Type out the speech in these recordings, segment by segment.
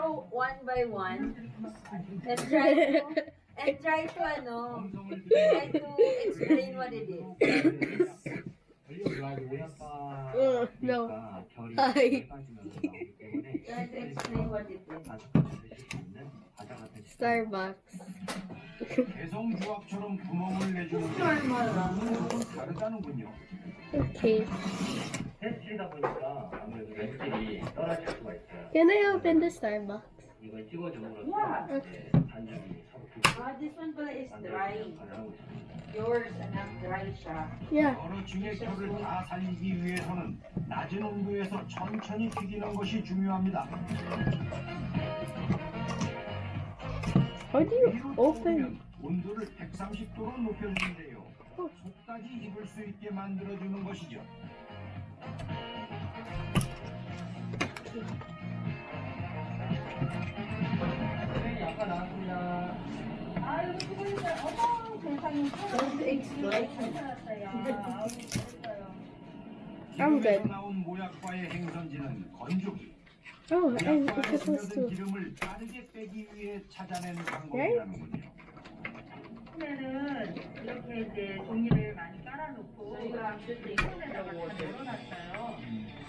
go one by one and try to explain what it is. No. Hi. Try to explain what it is. Starbucks. 개성주악처럼 구멍을 내주는 게 Normal lang. 다르다는군요. Okay. 테스트이다 보니까 아무래도 렌질이 떨어질 수가 있어요. Can I open the Starbucks? 이걸 찍어줌으로써 Yeah. 이제 반죽이 서로 This one pala is dry. 가능하고 있습니다. Yours and dry siya. Yeah. 여러 층의 결을 다 살리기 위해서는 낮은 온도에서 천천히 튀기는 것이 중요합니다. How do you 위로 open? 튀우면 온도를 130도로 높여주는데요. 속까지 익을 수 있게 만들어주는 것이죠. 아까 나왔습니다. 아이고 수고했어요. 어머 세상에. Don't explain. 괜찮았어요. 아우 수고했어요. I'm good. 기름에서 나온 모약과의 행선지는 건조기. Oh, I'm 모약과에 supposed 스며든 to. 기름을 빠르게 빼기 위해 찾아낸 방법이라는군요. 처음에는 이렇게 이제 종이를 많이 깔아놓고 저희가 손에다가 다 열어놨어요.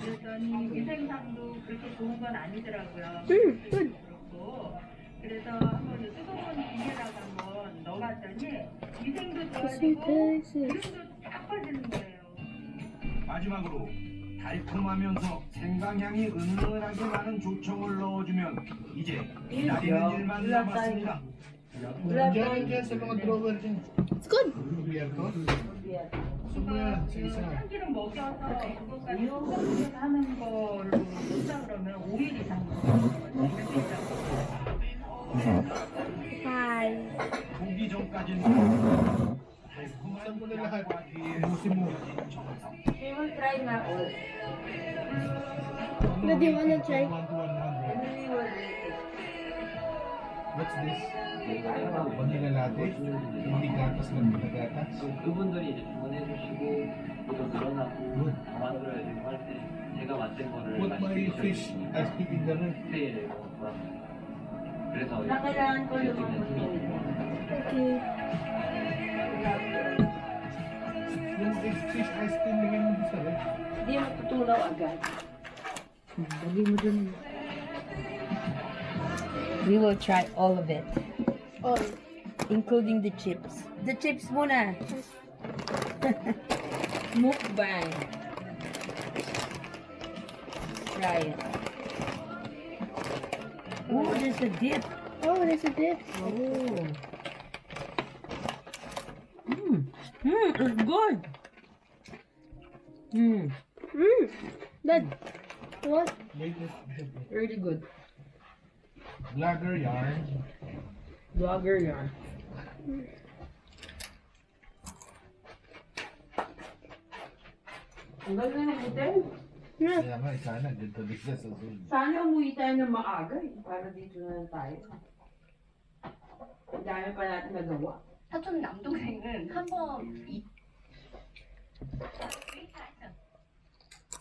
그랬더니 위생상도 그렇게 좋은 건 아니더라고요. good. 그렇고 그래서 한번 이 뜨거운 기계에다가 한번 넣어봤더니 위생도 좋아지고 기름도 쫙 빠지는 거예요. 마지막으로 달콤하면서 생강향이 은은하게 나는 조청을 넣어주면 이제 기다리는 일만 남았습니다. Diyan sa mga drawer dyan. It's good. Lumiere ko. Yeah. Sumaya, sa isa. 참기름 먹여서 그것까지 소금에서 하는 걸로 넣자 그러면 5일 이상 먹어요. Hi. 보기 전까지는 Saan mo na lahat? 달콤한 뒤에 Ubusin mo. 정성. We will try na all. No, do you wanna try? 1 to 100. And then we will rate it. What's this? Vanilla latte? Hindi gatas lang pinagatas. 그분들이 이제 주문해 주시고 이거 늘어나고 더 만들어야 되고 할 때 제가 만든 거를 Put my fish as big in the roof. 스테이를 그래서 Na kailangan ko lumambot ko ito. Okay. Yung fish ice cream lagay mo sa ref. Hindi matutunaw agad. Lagi mo dun. We will try all of it, Oh. including the chips. The chips muna. Mukbang. Try it. Oh, there's a dip. Oh, there's a dip. Oh. It's good. Dad, what? Really good. Lager yarn. Vlogger yarn. Ang ganda ng hotel. Yeah. Kaya nga, sana dito din sa Zoom. Sana umuwi tayo ng maaga para dito na lang tayo. Ang dami pa natin nagawa. 사촌 남동생은 한번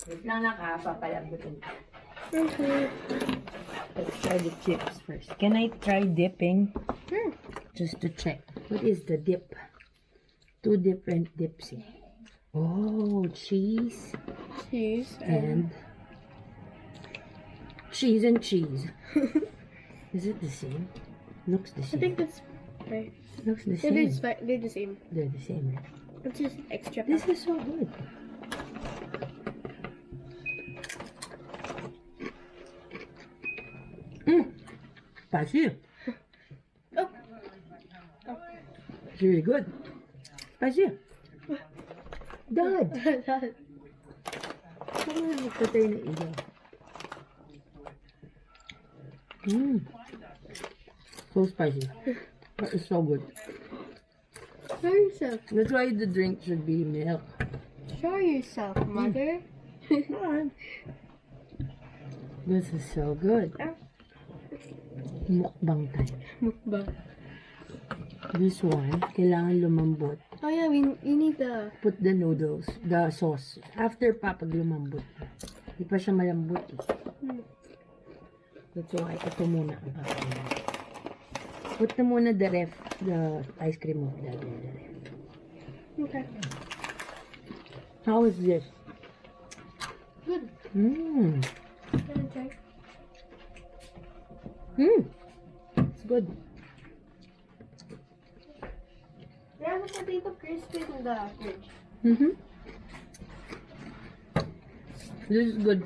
Wait lang nakapapalagutin. Okay. Let's try the chips first. Can I try dipping? Just to check. What is the dip? Two different dips. Oh, cheese Cheese. and cheese and cheese. Is it the same? Looks the I same. think that's right. Looks the They're same. they're the same. They're the same. Right? It's just extra. This is so good. Spicy. Oh. It's really good. Spicy. Dad, Dad. saan mo nagpatay na ilaw? So spicy. But it's so good. Show yourself. That's why the drink should be milk. Show yourself, mother. This is so good. Mukbang time. Mukbang. This one, kailangan lumambot. Oh yeah, we need the. Put the noodles, the sauce. After pa, pag lumambot. Di pa siya malambot eh. That's why ito muna ang kakainin. Put na muna the ice cream of the ref. Okay. How is this? Good. Mmm. Can I try? It's good. They have a potato crisp in the fridge. This is good